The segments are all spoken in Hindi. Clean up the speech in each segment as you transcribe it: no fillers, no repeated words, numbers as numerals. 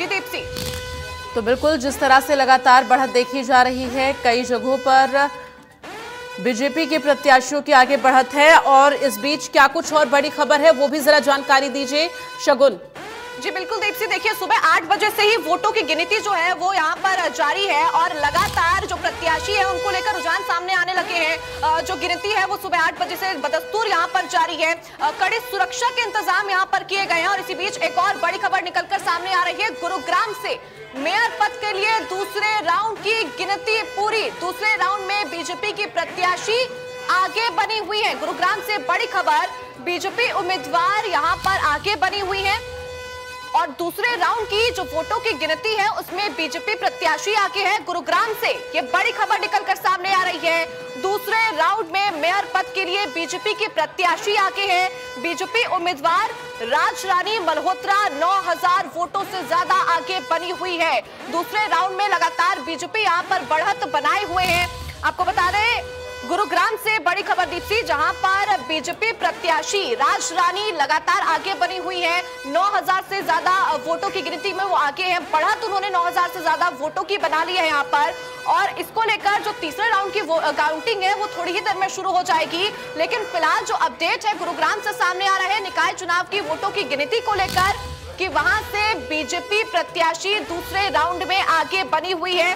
जी दीप्ति। तो बिल्कुल जिस तरह से लगातार बढ़त देखी जा रही है, कई जगहों पर बीजेपी के प्रत्याशियों की आगे बढ़त है, और इस बीच क्या कुछ और बड़ी खबर है वो भी जरा जानकारी दीजिए शगुन। जी बिल्कुल दीप्ति, देखिए सुबह 8 बजे से ही वोटों की गिनती जो है वो यहाँ पर जारी है और लगातार जो प्रत्याशी है उनको लेकर रुझान सामने आने लगे हैं। जो गिनती है वो सुबह 8 बजे से बदस्तूर यहाँ पर जारी है। कड़ी सुरक्षा के इंतजाम यहाँ पर किए गए हैं और इसी बीच एक और बड़ी खबर निकलकर सामने आ रही है। गुरुग्राम से मेयर पद के लिए दूसरे राउंड की गिनती पूरी। दूसरे राउंड में बीजेपी की प्रत्याशी आगे बनी हुई है। गुरुग्राम से बड़ी खबर, बीजेपी उम्मीदवार यहाँ पर आगे बनी हुई है और दूसरे राउंड की जो वोटों की गिनती है उसमें बीजेपी प्रत्याशी आगे है। गुरुग्राम से ये बड़ी खबर निकलकर सामने आ रही है। दूसरे राउंड में मेयर पद के लिए बीजेपी की प्रत्याशी आगे है। बीजेपी उम्मीदवार राजरानी मल्होत्रा 9000 वोटों से ज्यादा आगे बनी हुई है। दूसरे राउंड में लगातार बीजेपी यहाँ पर बढ़त बनाए हुए है। आपको बता दें गुरुग्राम से बड़ी खबर दीप्ति, जहां पर बीजेपी प्रत्याशी राजरानी लगातार आगे बनी हुई है। 9000 से ज्यादा वोटों की गिनती में वो आगे हैं। बढ़त उन्होंने 9000 से ज्यादा वोटों की बना ली है यहाँ पर, और इसको लेकर जो तीसरे राउंड की काउंटिंग है वो थोड़ी ही देर में शुरू हो जाएगी। लेकिन फिलहाल जो अपडेट है गुरुग्राम से सामने आ रहा है निकाय चुनाव की वोटों की गिनती को लेकर कि वहां से बीजेपी प्रत्याशी दूसरे राउंड में आगे बनी हुई है।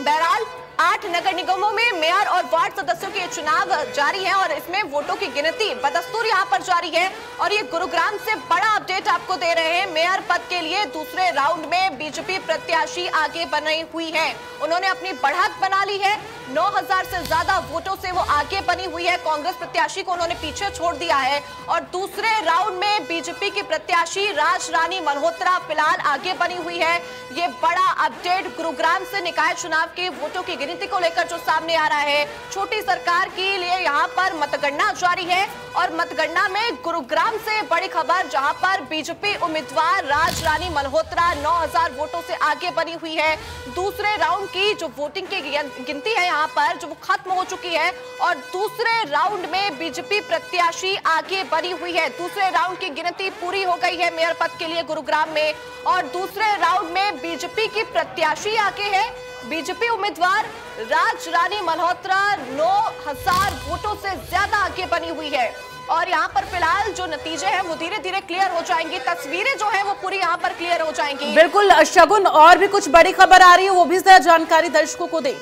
बहरहाल 8 नगर निगमों में मेयर और वार्ड सदस्यों के चुनाव जारी है और इसमें वोटों की गिनती बदस्तूर यहाँ पर जारी है। और ये गुरुग्राम से बड़ा अपडेट आपको दे रहे हैं। मेयर पद के लिए दूसरे राउंड में बीजेपी प्रत्याशी आगे बनी हुई है। उन्होंने अपनी बढ़त बना ली है। 9000 से ज्यादा वोटों से वो आगे बनी हुई है। कांग्रेस प्रत्याशी को उन्होंने पीछे छोड़ दिया है और दूसरे राउंड में बीजेपी की प्रत्याशी राजरानी मल्होत्रा फिलहाल आगे बनी हुई है। ये बड़ा अपडेट गुरुग्राम से निकाय चुनाव के वोटों की गिनती को लेकर जो सामने आ रहा है। छोटी सरकार के लिए यहाँ पर मतगणना जारी है और मतगणना में गुरुग्राम से बड़ी खबर, जहां पर बीजेपी उम्मीदवार राजरानी मल्होत्रा 9000 वोटों से आगे बनी हुई है। दूसरे राउंड की जो वोटिंग की गिनती है यहाँ पर जो वो खत्म हो चुकी है और दूसरे राउंड में बीजेपी प्रत्याशी आगे बनी हुई है। दूसरे राउंड की गिनती पूरी हो गई है मेयर पद के लिए गुरुग्राम में और दूसरे राउंड में बीजेपी की प्रत्याशी आगे है। बीजेपी उम्मीदवार राजरानी मल्होत्रा 9000 वोटों से ज्यादा आगे बनी हुई है और यहाँ पर फिलहाल जो नतीजे हैं वो धीरे धीरे क्लियर हो जाएंगी। तस्वीरें जो है वो पूरी यहाँ पर क्लियर हो जाएंगी। बिल्कुल शगुन, और भी कुछ बड़ी खबर आ रही है वो भी जरा जानकारी दर्शकों को दें।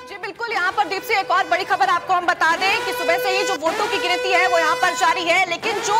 जी बिल्कुल, यहाँ पर दीप से एक और बड़ी खबर आपको हम बता दें कि सुबह से ही जो वोटों की गिनती है वो यहाँ पर जारी है, लेकिन जो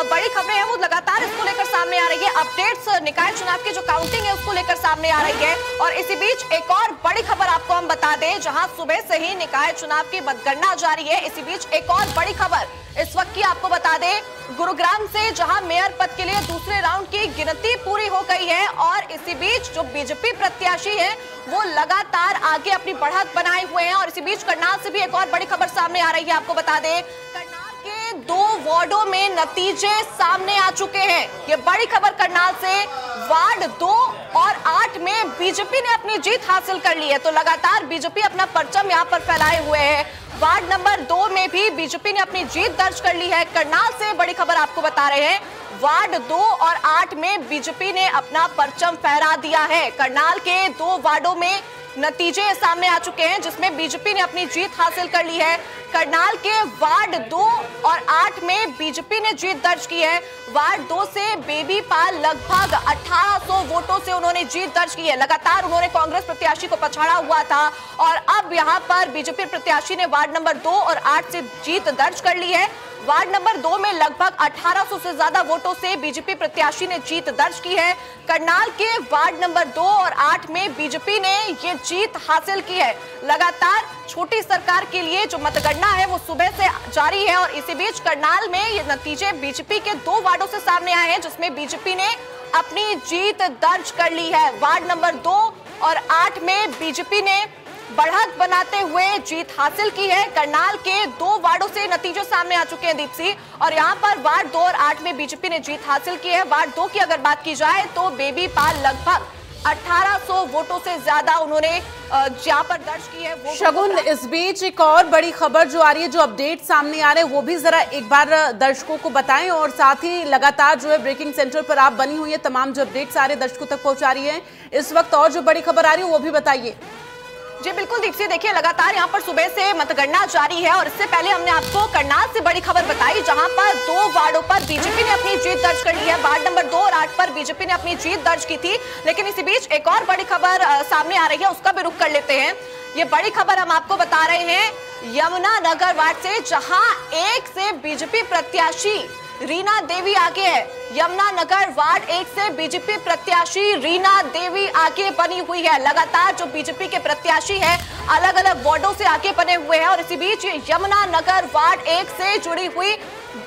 बड़ी खबरें हैं वो लगातार इसको लेकर सामने आ रही है। अपडेट्स निकाय चुनाव की जो काउंटिंग है उसको लेकर सामने आ रही है और इसी बीच एक और बड़ी खबर आपको हम बता दें, जहां सुबह से ही निकाय चुनाव की मतगणना जारी है। इसी बीच एक और बड़ी खबर इस वक्त की आपको बता दें, गुरुग्राम से जहां मेयर पद के लिए दूसरे राउंड की गिनती पूरी हो गई है और इसी बीच जो बीजेपी प्रत्याशी है वो लगातार आगे अपनी बढ़त बनाए हुए हैं। और इसी बीच करनाल से भी एक और बड़ी खबर सामने आ रही है। आपको बता दें करनाल के 2 वार्डों में नतीजे सामने आ चुके हैं। ये बड़ी खबर करनाल से, वार्ड 2 और 8 में बीजेपी ने अपनी जीत हासिल कर ली है। तो लगातार बीजेपी अपना परचम यहाँ पर फैलाए हुए है। वार्ड नंबर 2 में भी बीजेपी ने अपनी जीत दर्ज कर ली है। करनाल से बड़ी खबर आपको बता रहे हैं, वार्ड 2 और 8 में बीजेपी ने अपना परचम फहरा दिया है। करनाल के 2 वार्डों में नतीजे सामने आ चुके हैं जिसमें बीजेपी ने अपनी जीत हासिल कर ली है। करनाल के वार्ड 2 और 8 में बीजेपी ने जीत दर्ज की है। वार्ड 2 से बेबी पाल लगभग 1800 वोटों से उन्होंने जीत दर्ज की है। लगातार उन्होंने कांग्रेस प्रत्याशी को पछाड़ा हुआ था और अब यहां पर बीजेपी प्रत्याशी ने वार्ड नंबर 2 और 8 से जीत दर्ज कर ली है। वार्ड नंबर 2 में लगभग 1800 से ज्यादा वोटों से बीजेपी प्रत्याशी ने जीत दर्ज की है। करनाल के वार्ड नंबर 2 और 8 में बीजेपी ने ये जीत हासिल की है। लगातार छोटी सरकार के लिए जो मतगणना है वो सुबह से जारी है और इसी बीच करनाल में ये नतीजे बीजेपी के 2 वार्डों से सामने आए हैं जिसमें बीजेपी ने अपनी जीत दर्ज कर ली है। वार्ड नंबर 2 और 8 में बीजेपी ने बढ़त बनाते हुए जीत हासिल की है। करनाल के 2 वार्डों से नतीजे सामने आ चुके हैं दीप्ति, और यहाँ पर वार्ड 2 और 8 में बीजेपी ने जीत हासिल की है। वार्ड 2 की अगर बात की जाए तो बेबी पाल लगभग 1800 वोटों से ज्यादा उन्होंने जहां पर दर्ज की है। वो शगुन, इस बीच एक और बड़ी खबर जो आ रही है, जो अपडेट सामने आ रहे हैं, वो भी जरा एक बार दर्शकों को बताएं, और साथ ही लगातार जो है ब्रेकिंग सेंटर पर आप बनी हुई है, तमाम जो अपडेट्स आ रहे हैं दर्शकों तक पहुंचा रही है इस वक्त, और जो बड़ी खबर आ रही है वो भी बताइए। जी बिल्कुल दीप्ति, देखिए लगातार यहाँ पर सुबह से मतगणना जारी है और इससे पहले हमने आपको करनाल से बड़ी खबर बताई, जहां पर 2 वार्डों पर बीजेपी ने अपनी जीत दर्ज कर ली है। वार्ड नंबर 2 और 8 पर बीजेपी ने अपनी जीत दर्ज की थी, लेकिन इसी बीच एक और बड़ी खबर सामने आ रही है, उसका भी रुख कर लेते हैं। ये बड़ी खबर हम आपको बता रहे हैं यमुनानगर वार्ड से, जहां 1 से बीजेपी प्रत्याशी रीना देवी आगे है। यमुनानगर वार्ड 1 से बीजेपी प्रत्याशी रीना देवी आगे बनी हुई है। लगातार जो बीजेपी के प्रत्याशी है अलग अलग वार्डों से आगे बने हुए हैं, और इसी बीच यमुनानगर वार्ड 1 से जुड़ी हुई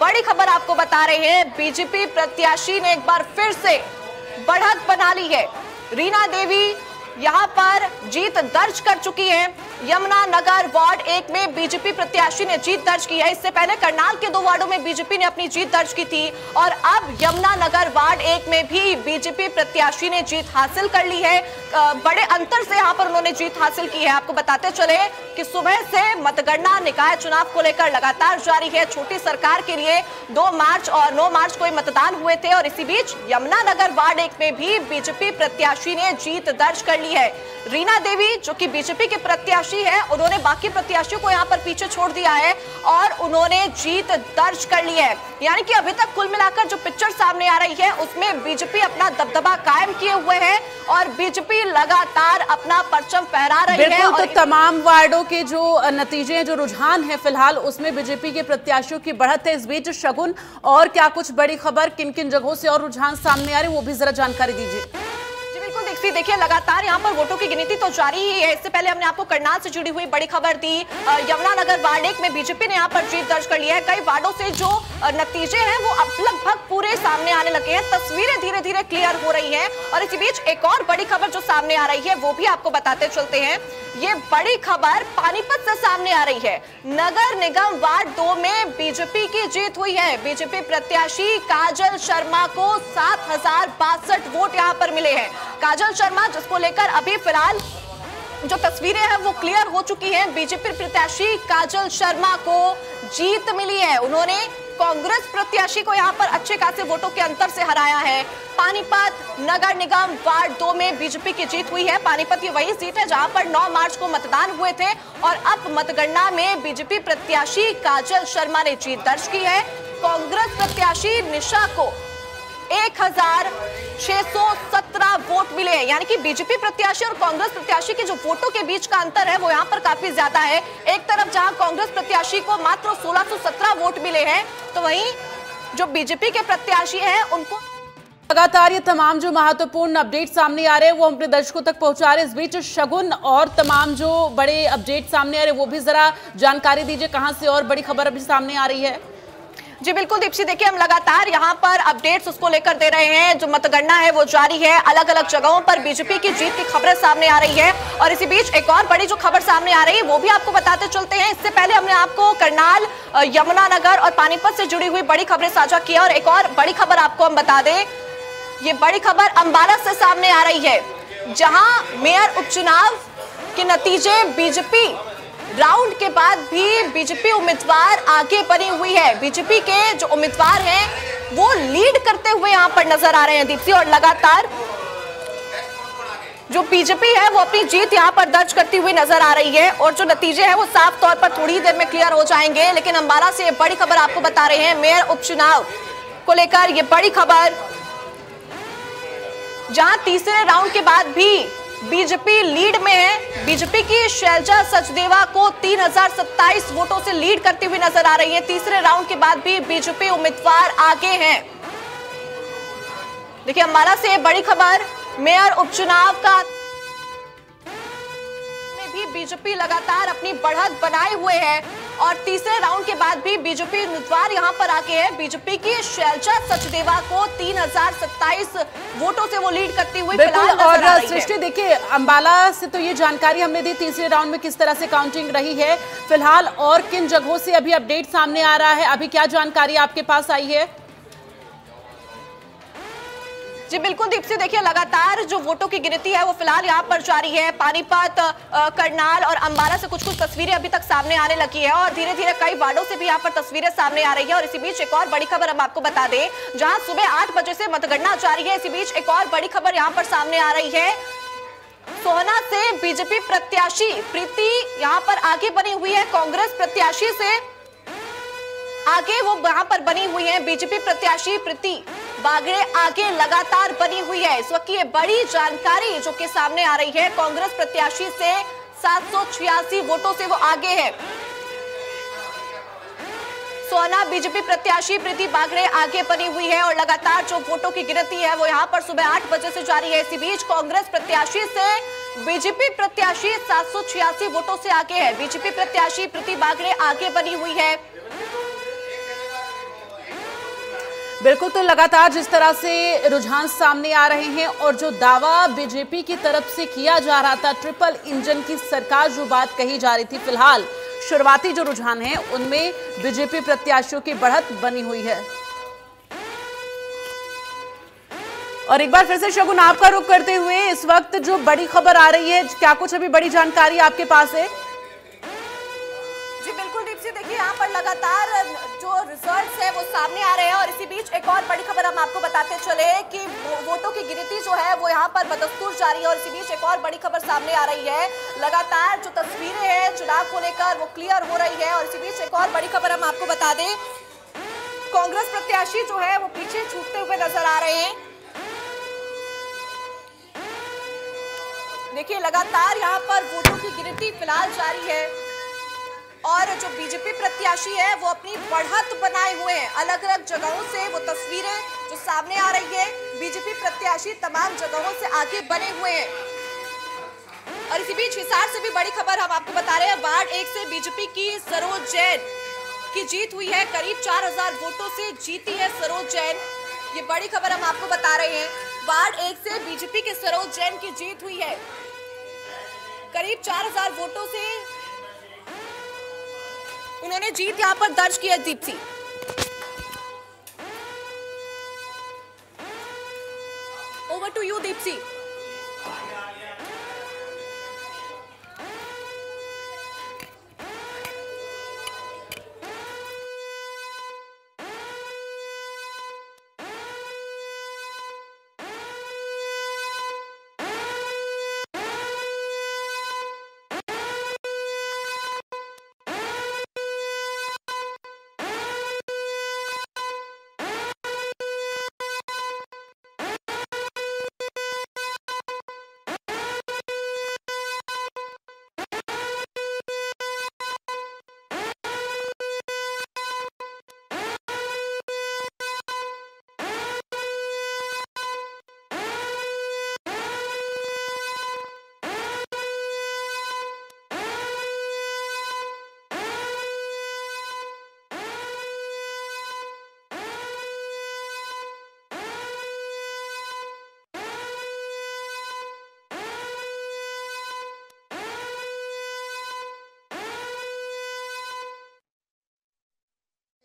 बड़ी खबर आपको बता रहे हैं। बीजेपी प्रत्याशी ने एक बार फिर से बढ़त बना ली है। रीना देवी यहां पर जीत दर्ज कर चुकी है। यमुनानगर वार्ड 1 में बीजेपी प्रत्याशी ने जीत दर्ज की है। इससे पहले करनाल के 2 वार्डों में बीजेपी ने अपनी जीत दर्ज की थी, और अब यमुनानगर वार्ड 1 में भी बीजेपी प्रत्याशी ने जीत हासिल कर ली है। बड़े अंतर से यहां पर उन्होंने जीत हासिल की है। आपको बताते चले कि सुबह से मतगणना निकाय चुनाव को लेकर लगातार जारी है। छोटी सरकार के लिए 2 मार्च और 9 मार्च को मतदान हुए थे, और इसी बीच यमुनानगर वार्ड 1 में भी बीजेपी प्रत्याशी ने जीत दर्ज कर ली है। रीना देवी जो कि बीजेपी के प्रत्याशी है, उन्होंने बाकी प्रत्याशियों को यहां पर पीछे छोड़ दिया है और उन्होंने जीत दर्ज कर ली है। यानी कि अभी तक कुल मिलाकर जो पिक्चर सामने आ रही है उसमें बीजेपी अपना दबदबा कायम किए हुए है और बीजेपी लगातार अपना परचम फहरा रही है। और तो तमाम वार्डों के जो नतीजे जो रुझान है फिलहाल उसमें बीजेपी के प्रत्याशियों की बढ़त है। इस बीच शगुन, और क्या कुछ बड़ी खबर, किन किन जगहों से और रुझान सामने आ रहे वो भी जरा जानकारी दीजिए। देखिए लगातार यहाँ पर वोटों की गिनती तो जारी ही है। इससे पहले हमने आपको करनाल से जुड़ी हुई बड़ी खबर दी। यमुनानगर वार्ड 1 में बीजेपी ने यहाँ पर जीत दर्ज कर ली है। कई वार्डों से जो नतीजे हैं वो अब लगभग पूरे सामने आने लगे हैं। तस्वीरें धीरे धीरे क्लियर हो रही हैं, और इसी बीच एक और बड़ी खबर जो सामने आ रही है वो भी आपको बताते चलते हैं। ये बड़ी खबर पानीपत से सामने आ रही है। नगर निगम वार्ड 2 में बीजेपी की जीत हुई है। बीजेपी प्रत्याशी काजल शर्मा को 7062 वोट यहाँ पर मिले हैं। काजल शर्मा जिसको लेकर अभी फिलहाल जो तस्वीरें हैं वो क्लियर हो चुकी हैं। बीजेपी प्रत्याशी काजल शर्मा को जीत मिली है। उन्होंने कांग्रेस प्रत्याशी को यहां पर अच्छे खासे वोटों के अंतर से हराया है। पानीपत नगर निगम वार्ड 2 में बीजेपी की जीत हुई है। पानीपत की वही सीट है जहां पर 9 मार्च को मतदान हुए थे, और अब मतगणना में बीजेपी प्रत्याशी काजल शर्मा ने जीत दर्ज की है। कांग्रेस प्रत्याशी निशा को 1617 वोट मिले हैं। यानी कि बीजेपी प्रत्याशी और कांग्रेस प्रत्याशी के जो वोटों के बीच का अंतर है वो यहाँ पर काफी ज्यादा है। एक तरफ जहां कांग्रेस प्रत्याशी को मात्र 1617 वोट मिले हैं, तो वहीं जो बीजेपी के प्रत्याशी हैं उनको लगातार ये तमाम जो महत्वपूर्ण अपडेट सामने आ रहे हैं वो हम अपने दर्शकों तक पहुंचा रहे हैं। इस बीच शगुन, और तमाम जो बड़े अपडेट सामने आ रहे हैं वो भी जरा जानकारी दीजिए, कहां से और बड़ी खबर अभी सामने आ रही है। जी बिल्कुल दीप्ति, देखिए हम लगातार यहाँ पर अपडेट्स उसको लेकर दे रहे हैं। जो मतगणना है वो जारी है। अलग अलग जगहों पर बीजेपी की जीत की खबरें सामने आ रही है, और इसी बीच एक और बड़ी जो खबर सामने आ रही है वो भी आपको बताते चलते हैं। इससे पहले हमने आपको करनाल, यमुनानगर और पानीपत से जुड़ी हुई बड़ी खबरें साझा की, और एक और बड़ी खबर आपको हम बता दें। ये बड़ी खबर अंबाला से सामने आ रही है, जहां मेयर उपचुनाव के नतीजे बीजेपी राउंड के बाद भी बीजेपी उम्मीदवार आगे बनी हुई है। बीजेपी के जो उम्मीदवार हैं वो लीड करते हुए यहां पर नजर आ रहे हैं दीप्ति, और लगातार जो बीजेपी है वो अपनी जीत यहां पर दर्ज करती हुई नजर आ रही है, और जो नतीजे हैं वो साफ तौर पर थोड़ी देर में क्लियर हो जाएंगे। लेकिन अंबाला से ये बड़ी खबर आपको बता रहे हैं, मेयर उपचुनाव को लेकर ये बड़ी खबर, जहां तीसरे राउंड के बाद भी बीजेपी लीड में है। बीजेपी की शैलजा सचदेवा को 3027 वोटों से लीड करती हुई नजर आ रही है। तीसरे राउंड के बाद भी बीजेपी उम्मीदवार आगे हैं। देखिए अंबाला से बड़ी खबर, मेयर उपचुनाव का में भी बीजेपी लगातार अपनी बढ़त बनाए हुए है, और तीसरे राउंड के बाद भी बीजेपी उम्मीदवार यहां पर आके है। बीजेपी की शैलजा सचदेवा को 3027 वोटों से वो लीड करती हुई बिल्कुल। और सृष्टि, देखिए अंबाला से तो ये जानकारी हमने दी, तीसरे राउंड में किस तरह से काउंटिंग रही है फिलहाल, और किन जगहों से अभी अपडेट सामने आ रहा है, अभी क्या जानकारी आपके पास आई है? जी बिल्कुल दीप्ति, देखिए लगातार जो वोटों की गिनती है वो फिलहाल यहाँ पर जारी है। पानीपत, करनाल और अंबाला से कुछ तस्वीरें अभी तक सामने आने लगी है और धीरे धीरे कई वार्डों से भी यहाँ पर तस्वीरें सामने आ रही है। और इसी बीच एक और बड़ी खबर हम आपको बता दें, जहां सुबह 8 बजे से मतगणना जारी है, इसी बीच एक और बड़ी खबर यहाँ पर सामने आ रही है। सोहना से बीजेपी प्रत्याशी प्रीति यहाँ पर आगे बनी हुई है, कांग्रेस प्रत्याशी से आगे वो वहां पर बनी हुई है। बीजेपी प्रत्याशी प्रीति बागड़े आगे लगातार बनी हुई है। इस वक्त ये बड़ी जानकारी जो कि सामने आ रही है, कांग्रेस प्रत्याशी से 786 वोटों से वो आगे है। सोहना बीजेपी प्रत्याशी प्रीति बागड़े आगे बनी हुई है और लगातार जो वोटों की गिनती है वो यहाँ पर सुबह 8 बजे से जारी है। इसी बीच कांग्रेस प्रत्याशी से बीजेपी प्रत्याशी 786 वोटों से आगे है। बीजेपी प्रत्याशी प्रीति बागड़े आगे बनी हुई है। बिल्कुल, तो लगातार जिस तरह से रुझान सामने आ रहे हैं और जो दावा बीजेपी की तरफ से किया जा रहा था, ट्रिपल इंजन की सरकार जो बात कही जा रही थी, फिलहाल शुरुआती जो रुझान है उनमें बीजेपी प्रत्याशियों की बढ़त बनी हुई है। और एक बार फिर से शगुन आपका रुख करते हुए, इस वक्त जो बड़ी खबर आ रही है, क्या कुछ अभी बड़ी जानकारी आपके पास है? जी बिल्कुल दीप्ति, देखिए यहाँ पर लगातार जो रिजल्ट्स है वो सामने आ रहे हैं और इसी बीच एक और बड़ी खबर हम आपको बताते चले कि वोटों की गिनती जो है वो यहाँ पर बदस्तूर जारी है। और इसी बीच एक और बड़ी खबर सामने आ रही है, लगातार जो तस्वीरें हैं चुनाव को लेकर वो क्लियर हो रही है। और इसी बीच एक और बड़ी खबर हम आपको बता दें, कांग्रेस प्रत्याशी जो है वो पीछे छूटते हुए नजर आ रहे हैं। देखिए लगातार यहाँ पर वोटों की गिनती फिलहाल जारी है और जो बीजेपी प्रत्याशी है वो अपनी बढ़त बनाए हुए हैं। अलग अलग जगहों से वो तस्वीरें जो सामने आ रही है, बीजेपी प्रत्याशी तमाम जगहों से आगे बने हुए हैं। और इसी बीच हिसार से भी बड़ी खबर हम आपको बता रहे हैं, वार्ड 1 से बीजेपी की सरोज जैन की जीत हुई है। करीब 4000 वोटों से जीती है सरोज जैन, ये बड़ी खबर हम आपको बता रहे हैं। वार्ड 1 से बीजेपी के सरोज जैन की जीत हुई है, करीब 4000 वोटों से उन्होंने जीत यहां पर दर्ज की है। Deepti, over to you Deepti.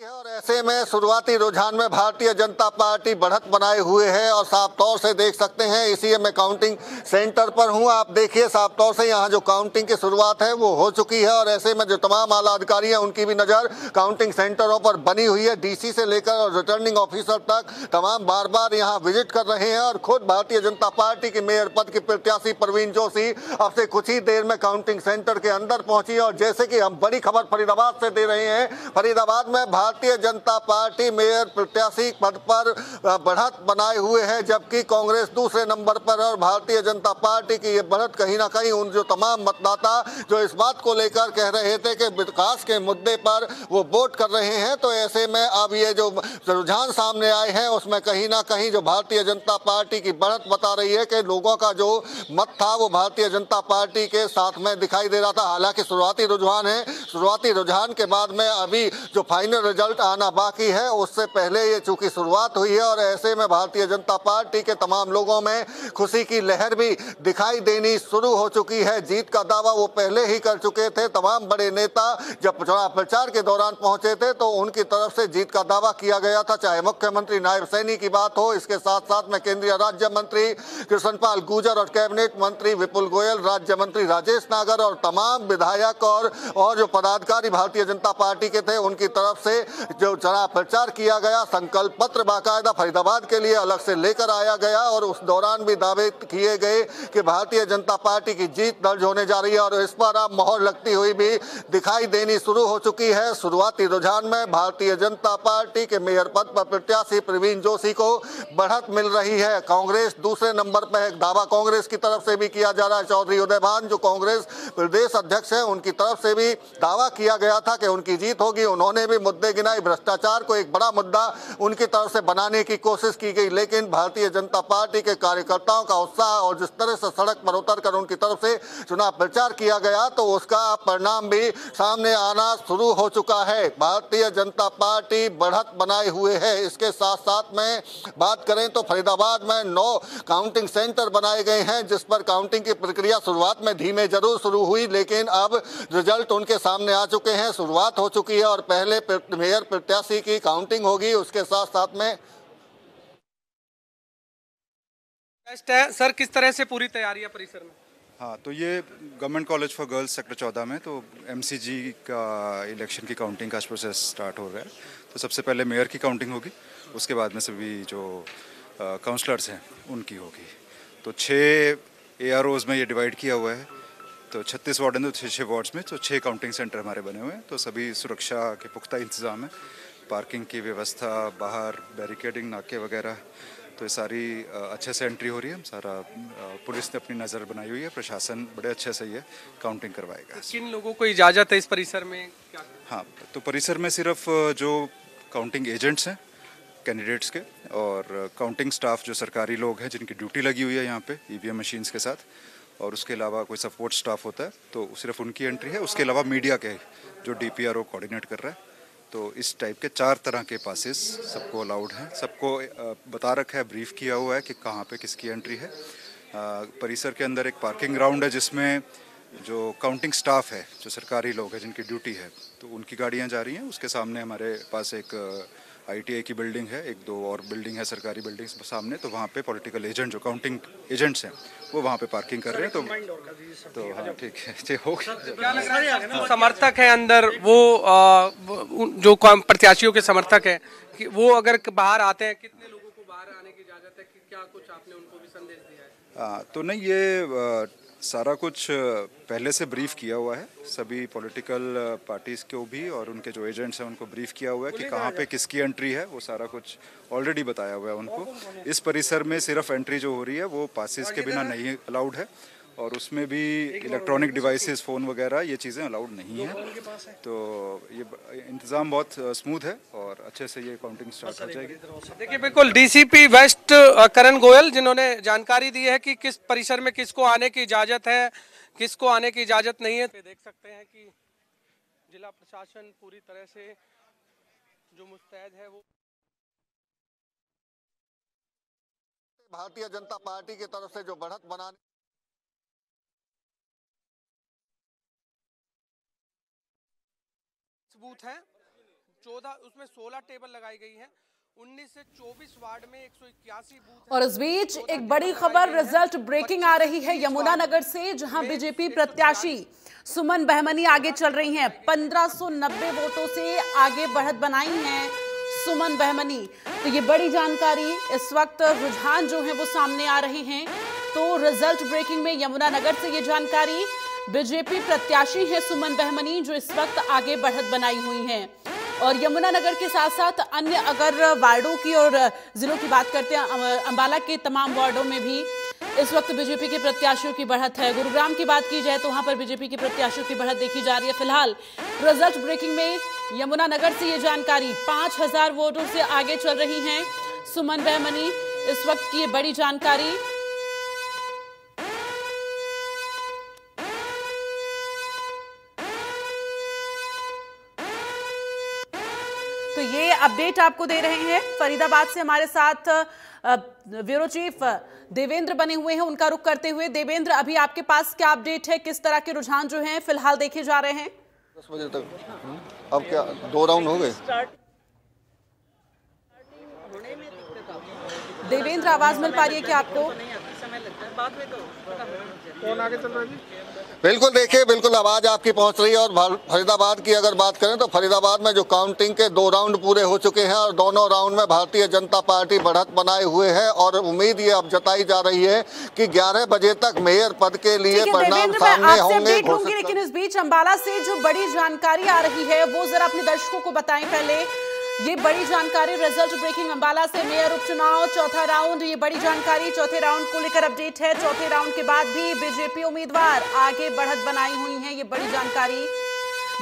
और ऐसे में शुरुआती रुझान में भारतीय जनता पार्टी बढ़त बनाए हुए है और साफ तौर से देख सकते हैं। इसी मैं काउंटिंग सेंटर पर हूं, आप देखिए साफ तौर से यहां जो काउंटिंग की शुरुआत है वो हो चुकी है। और ऐसे में जो तमाम आला अधिकारी हैं उनकी भी नज़र काउंटिंग सेंटरों पर बनी हुई है। डीसी से लेकर और रिटर्निंग ऑफिसर तक तमाम बार बार यहाँ विजिट कर रहे हैं। और खुद भारतीय जनता पार्टी की मेयर पद की प्रत्याशी परवीन जोशी अब से कुछ ही देर में काउंटिंग सेंटर के अंदर पहुंची। और जैसे कि हम बड़ी खबर फरीदाबाद से दे रहे हैं, फरीदाबाद में भारतीय जनता पार्टी मेयर प्रत्याशी पद पर बढ़त बनाए हुए है, जबकि कांग्रेस दूसरे नंबर पर। और भारतीय जनता पार्टी की ये बढ़त कहीं ना कहीं उन जो तमाम मतदाता जो इस बात को लेकर कह रहे थे कि विकास के मुद्दे पर वो वोट कर रहे हैं, तो ऐसे में अब ये जो रुझान सामने आए हैं उसमें कहीं ना कहीं जो भारतीय जनता पार्टी की बढ़त बता रही है कि लोगों का जो मत था वो भारतीय जनता पार्टी के साथ में दिखाई दे रहा था। हालांकि शुरुआती रुझान है, शुरुआती रुझान के बाद में अभी जो फाइनल रिजल्ट आना आना बाकी है। उससे पहले ये चूंकि शुरुआत हुई है और ऐसे में भारतीय जनता पार्टी के तमाम लोगों में खुशी की लहर भी दिखाई देनी शुरू हो चुकी है। जीत का दावा वो पहले ही कर चुके थे। तमाम बड़े नेता जब चुनाव प्रचार के दौरान पहुंचे थे तो उनकी तरफ से जीत का दावा किया गया था, चाहे मुख्यमंत्री नायब सैनी की बात हो, इसके साथ साथ में केंद्रीय राज्य मंत्री कृष्णपाल गुर्जर और कैबिनेट मंत्री विपुल गोयल, राज्य मंत्री राजेश नागर और तमाम विधायक और जो पदाधिकारी भारतीय जनता पार्टी के थे उनकी तरफ से जो चुनाव प्रचार किया गया, संकल्प पत्र बाकायदा फरीदाबाद के लिए अलग से लेकर आया गया और उस दौरान भी दावे किए गए कि भारतीय जनता पार्टी की जीत दर्ज होने जा रही है और इस पर अब मोहर लगती हुई भी दिखाई देनी शुरू हो चुकी है। शुरुआती रुझान में भारतीय जनता पार्टी के मेयर पद पर प्रत्याशी प्रवीण जोशी को बढ़त मिल रही है। कांग्रेस दूसरे नंबर पर है। दावा कांग्रेस की तरफ से भी किया जा रहा है। चौधरी उदय भान जो कांग्रेस प्रदेश अध्यक्ष है उनकी तरफ से भी दावा किया गया था कि उनकी जीत होगी। उन्होंने भी मुद्दे गिनाए। भ्रष्टाचार को एक बड़ा मुद्दा उनकी तरफ से बनाने की कोशिश की गई, लेकिन भारतीय जनता पार्टी के कार्यकर्ताओं का उत्साह और जिस तरह से सड़क पर उतरकर उनकी तरफ से चुनाव प्रचार किया गया तो उसका परिणाम भी सामने आना शुरू हो चुका है। भारतीय जनता पार्टी बढ़त बनाए हुए है। इसके साथ साथ में बात करें तो फरीदाबाद में 9 काउंटिंग सेंटर बनाए गए हैं, जिस पर काउंटिंग की प्रक्रिया शुरुआत में धीमे जरूर शुरू हुई, लेकिन अब रिजल्ट उनके सामने आ चुके हैं। शुरुआत हो चुकी है और पहले मेयर प्रत्याशी की काउंटिंग होगी। उसके साथ साथ में सर किस तरह से पूरी तैयारी है परिसर में? हाँ, तो ये government college for girls sector 14 में तो एमसीजी का इलेक्शन की काउंटिंग का प्रोसेस स्टार्ट हो रहा है। तो सबसे पहले मेयर की काउंटिंग होगी, उसके बाद में सभी जो काउंसलर्स हैं उनकी होगी। तो 6 AROs में ये डिवाइड किया हुआ है। तो 36 वार्ड हैं, तो 6 वार्ड्स में तो 6 काउंटिंग सेंटर हमारे बने हुए हैं। तो सभी सुरक्षा के पुख्ता इंतजाम है, पार्किंग की व्यवस्था, बाहर बैरिकेडिंग, नाके वगैरह, तो ये सारी अच्छे से एंट्री हो रही है। सारा पुलिस ने अपनी नज़र बनाई हुई है, प्रशासन बड़े अच्छे से ये काउंटिंग करवाएगा। किन लोगों को इजाज़त है इस परिसर में? क्या? हाँ, तो परिसर में सिर्फ जो काउंटिंग एजेंट्स हैं कैंडिडेट्स के और काउंटिंग स्टाफ जो सरकारी लोग हैं जिनकी ड्यूटी लगी हुई है यहाँ पे EVM मशीन्स के साथ, और उसके अलावा कोई सपोर्ट स्टाफ होता है तो सिर्फ उनकी एंट्री है। उसके अलावा मीडिया के जो DPRO कोऑर्डिनेट कर रहा है। तो इस टाइप के 4 तरह के पासेस सबको अलाउड हैं। सबको बता रखा है, ब्रीफ किया हुआ है कि कहाँ पे किसकी एंट्री है। परिसर के अंदर एक पार्किंग ग्राउंड है जिसमें जो काउंटिंग स्टाफ है, जो सरकारी लोग हैं जिनकी ड्यूटी है, तो उनकी गाड़ियाँ जा रही हैं। उसके सामने हमारे पास एक ITI की बिल्डिंग है, 1-2 और बिल्डिंग है सरकारी बिल्डिंग्स सामने। तो वहाँ पे पॉलिटिकल एजेंट जो काउंटिंग एजेंट्स हैं वो वहाँ पे पार्किंग कर रहे हैं। तो हाँ, ठीक है, हो गया। समर्थक है अंदर, वो जो प्रत्याशियों के समर्थक हैं कि वो अगर बाहर आते हैं, कितने लोगों को बाहर आने की इजाज़त है? कि क्या कुछ आपने उनको भी संदेश दिया है? तो नहीं, ये सारा कुछ पहले से ब्रीफ किया हुआ है। सभी पॉलिटिकल पार्टीज़ को भी और उनके जो एजेंट्स हैं उनको ब्रीफ किया हुआ है कि कहाँ पे किसकी एंट्री है। वो सारा कुछ ऑलरेडी बताया हुआ है उनको। इस परिसर में सिर्फ एंट्री जो हो रही है वो पासेस के बिना नहीं अलाउड है, और उसमें भी इलेक्ट्रॉनिक डिवाइसेस, फ़ोन वगैरह, ये चीज़ें अलाउड नहीं हैं। तो ये इंतज़ाम बहुत स्मूथ है और अच्छे से ये काउंटिंग स्टार्ट हो जाएगी। देखिए, बिल्कुल DCP वेस्ट करण गोयल जिन्होंने जानकारी दी है कि किस परिसर में किसको आने की इजाज़त है, किसको आने की इजाज़त नहीं है। देख सकते हैं कि जिला प्रशासन पूरी तरह से जो मुस्तैद है वो भारतीय जनता पार्टी की तरफ से जो बढ़त बनाने बूथ हैं 14, उसमें 16 टेबल लगाई गई हैं। 19 से 24 वार्ड में 181 बूथ। और इस बीच एक बड़ी खबर रिजल्ट ब्रेकिंग आ रही है यमुनानगर से, जहां बीजेपी प्रत्याशी सुमन बहमनी आगे चल रही हैं। 1590 वोटों से आगे बढ़त बनाई हैं सुमन बहमनी। तो ये बड़ी जानकारी, इस वक्त रुझान जो है वो सामने आ रहे हैं। तो रिजल्ट ब्रेकिंग में यमुनानगर से ये जानकारी, बीजेपी प्रत्याशी है सुमन बहमनी जो इस वक्त आगे बढ़त बनाई हुई हैं। और यमुनानगर के साथ साथ अन्य अगर वार्डों की और जिलों की बात करते हैं, अंबाला के तमाम वार्डों में भी इस वक्त बीजेपी के प्रत्याशियों की बढ़त है। गुरुग्राम की बात की जाए तो वहां पर बीजेपी के प्रत्याशियों की बढ़त देखी जा रही है। फिलहाल रिजल्ट ब्रेकिंग में यमुनानगर से ये जानकारी, 5000 वोटों से आगे चल रही हैं सुमन बहमनी। इस वक्त की ये बड़ी जानकारी। तो ये अपडेट आपको दे रहे हैं। फरीदाबाद से हमारे साथ ब्यूरो चीफ देवेंद्र बने हुए हैं, उनका रुख करते हुए। देवेंद्र, अभी आपके पास क्या अपडेट है, किस तरह के रुझान जो हैं फिलहाल देखे जा रहे हैं? 10 बजे तक अब क्या 2 राउंड हो गए? देवेंद्र, आवाज मिल पा रही है क्या आपको? बिल्कुल, देखिए बिल्कुल आवाज आपकी पहुंच रही है। और फरीदाबाद की अगर बात करें तो फरीदाबाद में जो काउंटिंग के 2 राउंड पूरे हो चुके हैं और दोनों राउंड में भारतीय जनता पार्टी बढ़त बनाए हुए है और उम्मीद ये अब जताई जा रही है कि 11 बजे तक मेयर पद के लिए परिणाम सामने होंगे। लेकिन इस बीच अंबाला से जो बड़ी जानकारी आ रही है वो जरा अपने दर्शकों को बताएं। पहले ये बड़ी जानकारी, रिजल्ट ब्रेकिंग अंबाला से मेयर उपचुनाव चौथा राउंड, ये बड़ी जानकारी चौथे राउंड को लेकर अपडेट है। चौथे राउंड के बाद भी बीजेपी उम्मीदवार आगे बढ़त बनाई हुई है, ये बड़ी जानकारी।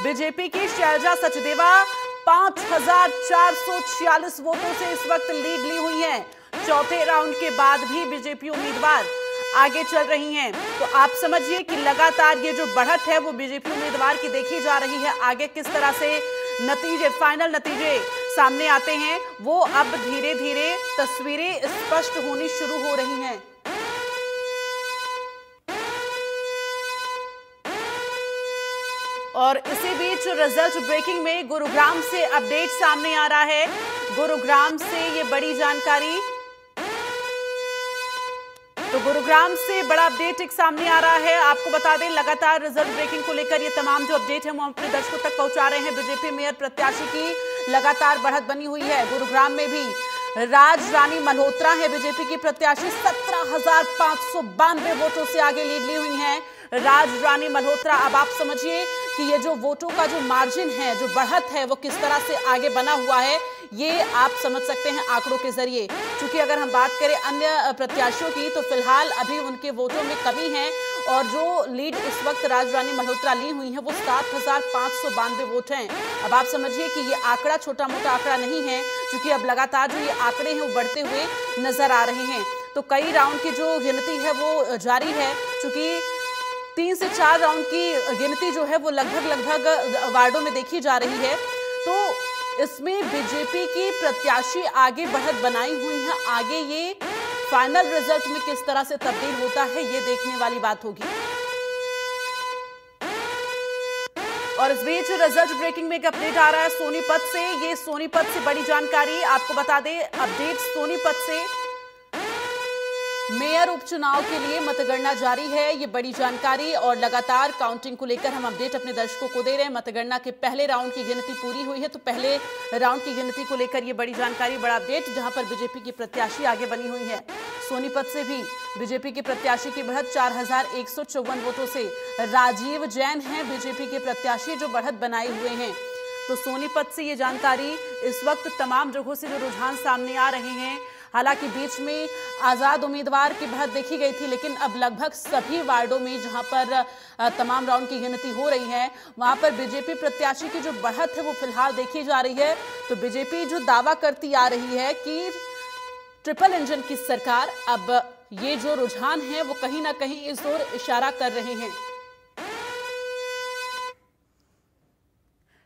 बीजेपी की शैलजा सचदेवा 5446 वोटों से इस वक्त लीड ली हुई है। चौथे राउंड के बाद भी बीजेपी उम्मीदवार आगे चल रही हैं। तो आप समझिए कि लगातार ये जो बढ़त है वो बीजेपी उम्मीदवार की देखी जा रही है। आगे किस तरह से नतीजे, फाइनल नतीजे सामने आते हैं, वो अब धीरे धीरे तस्वीरें स्पष्ट होनी शुरू हो रही हैं। और इसी बीच रिजल्ट ब्रेकिंग में गुरुग्राम से अपडेट सामने आ रहा है। गुरुग्राम से ये बड़ी जानकारी, तो गुरुग्राम से बड़ा अपडेट एक सामने आ रहा है। आपको बता दें, लगातार रिजल्ट ब्रेकिंग को लेकर ये तमाम जो अपडेट है वो अपने दर्शकों तक पहुंचा रहे हैं। बीजेपी मेयर प्रत्याशी की लगातार बढ़त बनी हुई है। गुरुग्राम में भी राज रानी मल्होत्रा है बीजेपी की प्रत्याशी, 17,592 वोटों से आगे लीड ली हुई हैं राज रानी मल्होत्रा। अब आप समझिए कि ये जो वोटों का जो मार्जिन है, जो बढ़त है, वो किस तरह से आगे बना हुआ है, ये आप समझ सकते हैं आंकड़ों के जरिए। क्योंकि अगर हम बात करें अन्य प्रत्याशियों की तो फिलहाल अभी उनके वोटों में कमी है और जो लीड इस वक्त राज रानी मल्होत्रा ली हुई है वो 7,592 वोट हैं। अब आप समझिए कि ये आंकड़ा छोटा मोटा आंकड़ा नहीं है, क्योंकि अब लगातार जो ये आंकड़े हैं वो बढ़ते हुए नजर आ रहे हैं। तो कई राउंड की जो गिनती है वो जारी है, क्योंकि 3 से 4 राउंड की गिनती जो है वो लगभग वार्डों में देखी जा रही है। तो इसमें बीजेपी की प्रत्याशी आगे बढ़त बनाई हुई है। आगे ये फाइनल रिजल्ट में किस तरह से तब्दील होता है ये देखने वाली बात होगी। और इस बीच रिजल्ट ब्रेकिंग में एक अपडेट आ रहा है सोनीपत से। ये सोनीपत से बड़ी जानकारी आपको बता दें, अपडेट सोनीपत से मेयर उपचुनाव के लिए मतगणना जारी है, ये बड़ी जानकारी। और लगातार काउंटिंग को लेकर हम अपडेट अपने दर्शकों को दे रहे हैं। मतगणना के पहले राउंड की गिनती पूरी हुई है, तो पहले राउंड की गिनती को लेकर ये बड़ी जानकारी, बड़ा अपडेट, जहां पर बीजेपी की प्रत्याशी आगे बनी हुई है। सोनीपत से भी बीजेपी की प्रत्याशी की बढ़त 4,154 वोटों से राजीव जैन हैं बीजेपी के प्रत्याशी जो बढ़त बनाए हुए हैं। तो सोनीपत से ये जानकारी, इस वक्त तमाम जगहों से जो रुझान सामने आ रहे हैं। हालांकि बीच में आजाद उम्मीदवार की बढ़त देखी गई थी, लेकिन अब लगभग सभी वार्डों में जहां पर तमाम राउंड की गिनती हो रही है वहां पर बीजेपी प्रत्याशी की जो बढ़त है वो फिलहाल देखी जा रही है। तो बीजेपी जो दावा करती आ रही है कि ट्रिपल इंजन की सरकार, अब ये जो रुझान है वो कहीं ना कहीं इस ओर इशारा कर रहे हैं।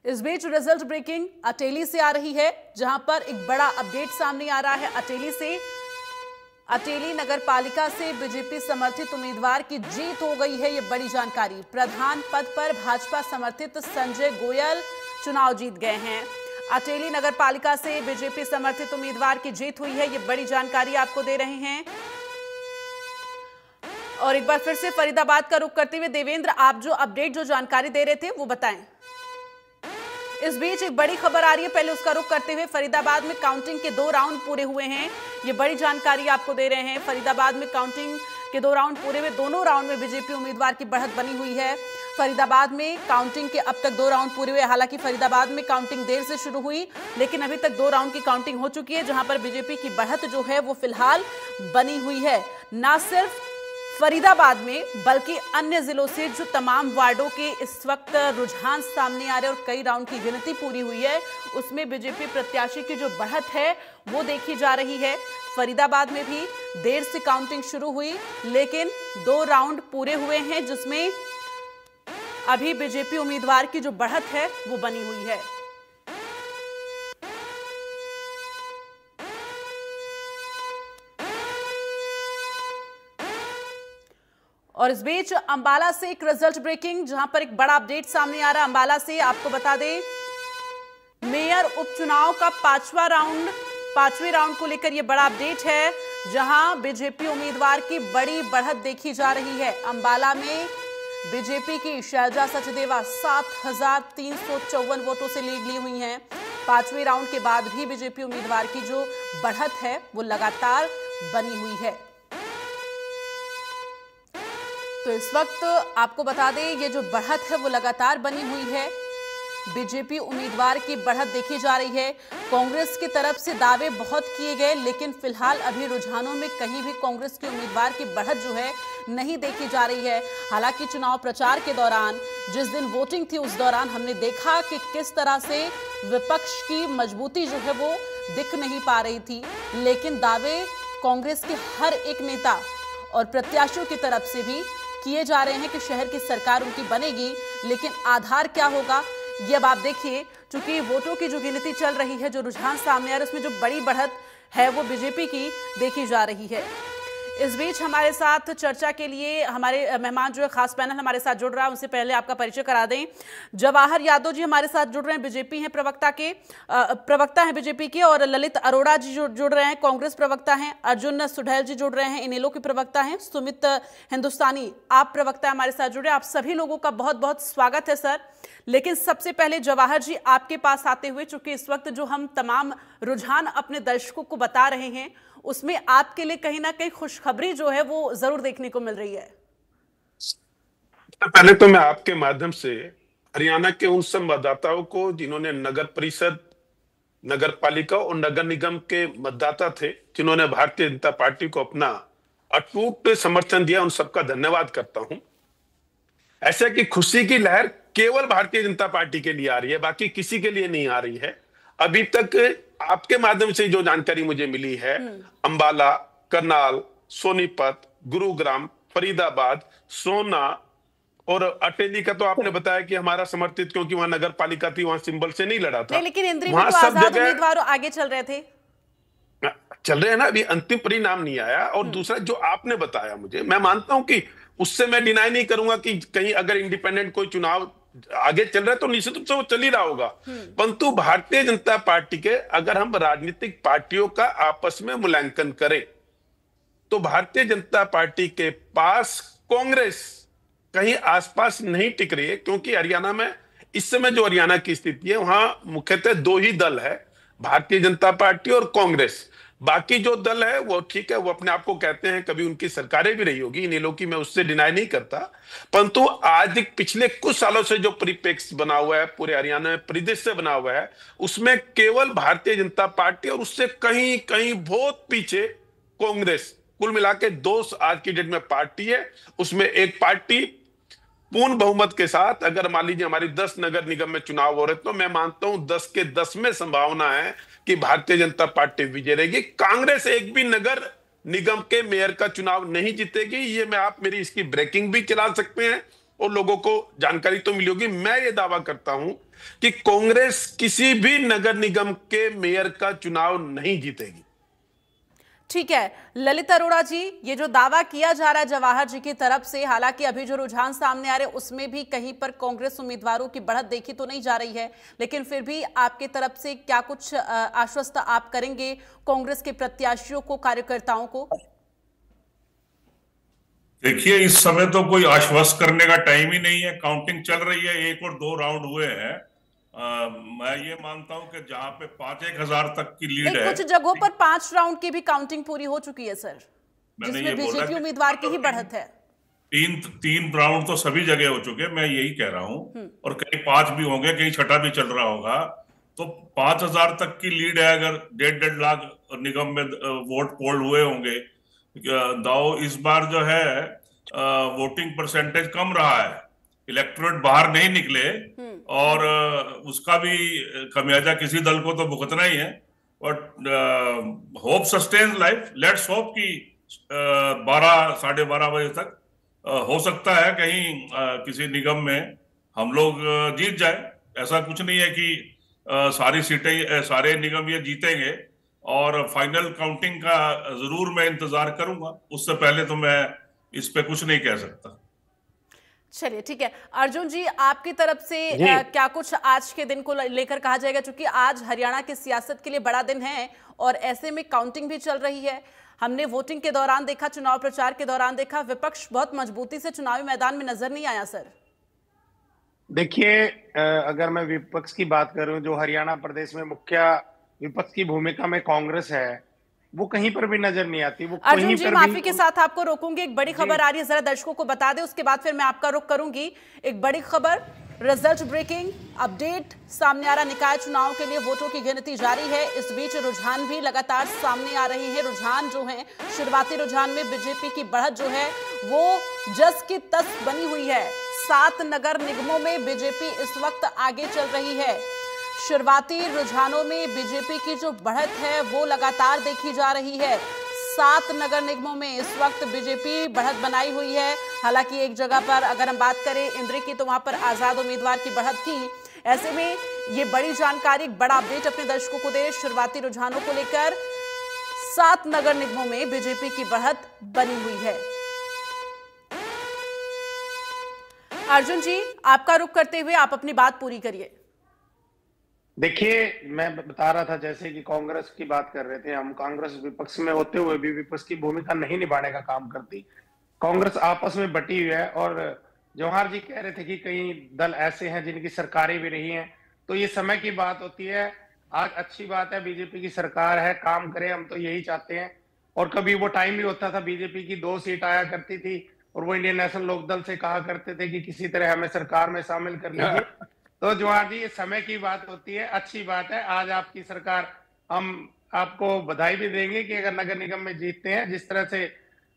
इस बीच रिजल्ट ब्रेकिंग अटेली से आ रही है, जहां पर एक बड़ा अपडेट सामने आ रहा है अटेली से। अटेली नगर पालिका से बीजेपी समर्थित उम्मीदवार की जीत हो गई है, ये बड़ी जानकारी। प्रधान पद पर भाजपा समर्थित संजय गोयल चुनाव जीत गए हैं। अटेली नगर पालिका से बीजेपी समर्थित उम्मीदवार की जीत हुई है, ये बड़ी जानकारी आपको दे रहे हैं। और एक बार फिर से फरीदाबाद का रुख करते हुए देवेंद्र, आप जो अपडेट, जो जानकारी दे रहे थे वो बताएं। इस बीच एक बड़ी खबर आ रही है, पहले उसका रुख करते हुए। फरीदाबाद में काउंटिंग के 2 राउंड पूरे हुए हैं, ये बड़ी जानकारी आपको दे रहे हैं। फरीदाबाद में काउंटिंग के 2 राउंड पूरे हुए, दोनों राउंड में बीजेपी उम्मीदवार की बढ़त बनी हुई है। फरीदाबाद में काउंटिंग के अब तक 2 राउंड पूरे हुए। हालांकि फरीदाबाद में काउंटिंग देर से शुरू हुई, लेकिन अभी तक 2 राउंड की काउंटिंग हो चुकी है, जहां पर बीजेपी की बढ़त जो है वो फिलहाल बनी हुई है। ना सिर्फ फरीदाबाद में बल्कि अन्य जिलों से जो तमाम वार्डों के इस वक्त रुझान सामने आ रहे हैं और कई राउंड की गिनती पूरी हुई है, उसमें बीजेपी प्रत्याशी की जो बढ़त है वो देखी जा रही है। फरीदाबाद में भी देर से काउंटिंग शुरू हुई, लेकिन 2 राउंड पूरे हुए हैं, जिसमें अभी बीजेपी उम्मीदवार की जो बढ़त है वो बनी हुई है। और इस बीच अंबाला से एक रिजल्ट ब्रेकिंग, जहां पर एक बड़ा अपडेट सामने आ रहा है अंबाला से। आपको बता दें, मेयर उपचुनाव का पांचवें राउंड को लेकर यह बड़ा अपडेट है, जहां बीजेपी उम्मीदवार की बड़ी बढ़त देखी जा रही है। अंबाला में बीजेपी की शैलजा सचदेवा 7,354 वोटों से लीड ली हुई हैं। पांचवें राउंड के बाद भी बीजेपी उम्मीदवार की जो बढ़त है वो लगातार बनी हुई है। तो इस वक्त आपको बता दें, ये जो बढ़त है वो लगातार बनी हुई है। बीजेपी उम्मीदवार की बढ़त देखी जा रही है। कांग्रेस की तरफ से दावे बहुत किए गए, लेकिन फिलहाल अभी रुझानों में कहीं भी कांग्रेस के उम्मीदवार की बढ़त जो है नहीं देखी जा रही है। हालांकि चुनाव प्रचार के दौरान, जिस दिन वोटिंग थी, उस दौरान हमने देखा कि किस तरह से विपक्ष की मजबूती जो है वो दिख नहीं पा रही थी, लेकिन दावे कांग्रेस के हर एक नेता और प्रत्याशियों की तरफ से भी किए जा रहे हैं कि शहर की सरकार उनकी बनेगी। लेकिन आधार क्या होगा, ये अब आप देखिए। चूंकि वोटों की जो गिनती चल रही है, जो रुझान सामने आ रहा है, उसमें जो बड़ी बढ़त है वो बीजेपी की देखी जा रही है। इस बीच हमारे साथ चर्चा के लिए हमारे मेहमान जो है, खास पैनल हमारे साथ जुड़ रहा है, उनसे पहले आपका परिचय करा दें। जवाहर यादव जी हमारे साथ जुड़ रहे हैं, बीजेपी हैं प्रवक्ता हैं बीजेपी के, और ललित अरोड़ा जी जुड़ रहे हैं, कांग्रेस प्रवक्ता हैं। अर्जुन सुढैल जी जुड़ रहे हैं, इनेलो के प्रवक्ता हैं। सुमित हिंदुस्तानी, आप प्रवक्ता हमारे साथ जुड़े। आप सभी लोगों का बहुत बहुत स्वागत है सर। लेकिन सबसे पहले जवाहर जी आपके पास आते हुए, चूंकि इस वक्त जो हम तमाम रुझान अपने दर्शकों को बता रहे हैं, उसमें आपके लिए कहीं ना कहीं खुशखबरी जो है वो जरूर देखने को मिल रही है। पहले तो मैं आपके माध्यम से हरियाणा के उन संवाददाताओं को, जिन्होंने नगर परिषद, नगर पालिका और नगर निगम के मतदाता थे, जिन्होंने भारतीय जनता पार्टी को अपना अटूट समर्थन दिया, उन सबका धन्यवाद करता हूं। ऐसे कि खुशी की लहर केवल भारतीय जनता पार्टी के लिए आ रही है, बाकी किसी के लिए नहीं आ रही है। अभी तक आपके माध्यम से जो जानकारी मुझे मिली है, अंबाला, करनाल, सोनीपत, गुरुग्राम, फरीदाबाद, सोना और अटेली का तो आपने बताया कि हमारा समर्थित, क्योंकि वहां नगर पालिका थी, वहां सिंबल से नहीं लड़ा था। लेकिन इंद्री में तो आजाद उम्मीदवार आगे चल रहे हैं ना, अभी अंतिम परिणाम नहीं आया। और दूसरा जो आपने बताया मुझे, मैं मानता हूं कि उससे मैं डिनाई नहीं करूंगा कि कहीं अगर इंडिपेंडेंट कोई चुनाव आगे चल रहा है तो निश्चित रूप से वो चल ही रहा होगा। परंतु भारतीय जनता पार्टी के, अगर हम राजनीतिक पार्टियों का आपस में मूल्यांकन करें, तो भारतीय जनता पार्टी के पास कांग्रेस कहीं आसपास नहीं टिक रही है। क्योंकि हरियाणा में इस समय जो हरियाणा की स्थिति है, वहां मुख्यतः दो ही दल है, भारतीय जनता पार्टी और कांग्रेस। बाकी जो दल है वो ठीक है, वो अपने आप को कहते हैं, कभी उनकी सरकारें भी रही होगी, इनेलो की, मैं उससे डिनाई नहीं करता। परंतु आज पिछले कुछ सालों से जो परिप्रेक्ष्य बना हुआ है, पूरे हरियाणा में परिदृश्य बना हुआ है, उसमें केवल भारतीय जनता पार्टी और उससे कहीं कहीं बहुत पीछे कांग्रेस, कुल मिला के दो आज की डेट में पार्टी है। उसमें एक पार्टी पूर्ण बहुमत के साथ, अगर मान लीजिए हमारी 10 नगर निगम में चुनाव हो रहे, तो मैं मानता हूं 10 के 10 में संभावना है कि भारतीय जनता पार्टी विजय रहेगी। कांग्रेस एक भी नगर निगम के मेयर का चुनाव नहीं जीतेगी। ये मैं, आप मेरी इसकी ब्रेकिंग भी चला सकते हैं और लोगों को जानकारी तो मिली होगी। मैं ये दावा करता हूं कि कांग्रेस किसी भी नगर निगम के मेयर का चुनाव नहीं जीतेगी। ठीक है ललित अरोड़ा जी, ये जो दावा किया जा रहा है जवाहर जी की तरफ से, हालांकि अभी जो रुझान सामने आ रहे हैं उसमें भी कहीं पर कांग्रेस उम्मीदवारों की बढ़त देखी तो नहीं जा रही है, लेकिन फिर भी आपकी तरफ से क्या कुछ आश्वस्त आप करेंगे कांग्रेस के प्रत्याशियों को, कार्यकर्ताओं को? देखिए, इस समय तो कोई आश्वस्त करने का टाइम ही नहीं है। काउंटिंग चल रही है, 1 और 2 राउंड हुए हैं। मैं ये मानता हूं कि जहां पे 5-1 हजार तक की लीड है, कुछ जगहों पर 5 राउंड की भी काउंटिंग पूरी हो चुकी है सर, जिसमें बीजेपी उम्मीदवार की ही बढ़त है। 3 राउंड तो सभी जगह हो चुके, मैं यही कह रहा हूं। और कहीं 5 भी होंगे, कहीं 6ठा भी चल रहा होगा। तो 5000 तक की लीड है। अगर 1.5 लाख निगम में वोट पोल हुए होंगे, दाओ इस बार जो है वोटिंग परसेंटेज कम रहा है, इलेक्टोरेट बाहर नहीं निकले, और उसका भी खमियाजा किसी दल को तो भुगतना ही है। But hope sustains life, let's hope कि 12-12:30 बजे तक हो सकता है कहीं किसी निगम में हम लोग जीत जाए। ऐसा कुछ नहीं है कि सारी सीटें, सारे निगम ये जीतेंगे। और फाइनल काउंटिंग का जरूर मैं इंतजार करूंगा। उससे पहले तो मैं इस पे कुछ नहीं कह सकता। चलिए ठीक है। अर्जुन जी, आपकी तरफ से क्या कुछ आज के दिन को लेकर कहा जाएगा, क्योंकि आज हरियाणा की सियासत के लिए बड़ा दिन है और ऐसे में काउंटिंग भी चल रही है। हमने वोटिंग के दौरान देखा, चुनाव प्रचार के दौरान देखा, विपक्ष बहुत मजबूती से चुनावी मैदान में नजर नहीं आया। सर देखिए, अगर मैं विपक्ष की बात करूं, जो हरियाणा प्रदेश में मुख्य विपक्ष की भूमिका में कांग्रेस है, वो कहीं पर भी नजर नहीं आती। वो अर्जुन जी, माफी के साथ आपको रोकूंगी, एक बड़ी खबर आ रही है, जरा दर्शकों को बता दें, उसके बाद फिर मैं आपका रुख करूंगी। एक बड़ी खबर, रिजल्ट ब्रेकिंग अपडेट सामने आ रहा। निकाय चुनाव के लिए वोटों की गिनती जारी है। इस बीच रुझान भी लगातार सामने आ रहे हैं। रुझान जो है, शुरुआती रुझान में बीजेपी की बढ़त जो है वो जस की तस बनी हुई है। 7 नगर निगमों में बीजेपी इस वक्त आगे चल रही है। शुरुआती रुझानों में बीजेपी की जो बढ़त है वो लगातार देखी जा रही है। 7 नगर निगमों में इस वक्त बीजेपी बढ़त बनाई हुई है। हालांकि एक जगह पर अगर हम बात करें इंद्री की, तो वहां पर आजाद उम्मीदवार की बढ़त थी। ऐसे में ये बड़ी जानकारी, बड़ा अपडेट अपने दर्शकों को दे शुरुआती रुझानों को लेकर। 7 नगर निगमों में बीजेपी की बढ़त बनी हुई है। अर्जुन जी, आपका रुख करते हुए आप अपनी बात पूरी करिए। देखिए, मैं बता रहा था जैसे कि कांग्रेस की बात कर रहे थे हम, कांग्रेस विपक्ष में होते हुए भी विपक्ष की भूमिका नहीं निभाने का काम करती। कांग्रेस आपस में बटी हुई है और जवाहर जी कह रहे थे कि कई दल ऐसे हैं जिनकी सरकारें भी रही हैं, तो ये समय की बात होती है। आज अच्छी बात है, बीजेपी की सरकार है, काम करे, हम तो यही चाहते हैं। और कभी वो टाइम भी होता था, बीजेपी की 2 सीट आया करती थी और वो इंडियन नेशनल लोकदल से कहा करते थे कि किसी तरह हमें सरकार में शामिल कर लीजिए। तो जवाहर जी, ये समय की बात होती है, अच्छी बात है। आज आपकी सरकार, हम आपको बधाई भी देंगे कि अगर नगर निगम में जीतते हैं, जिस तरह से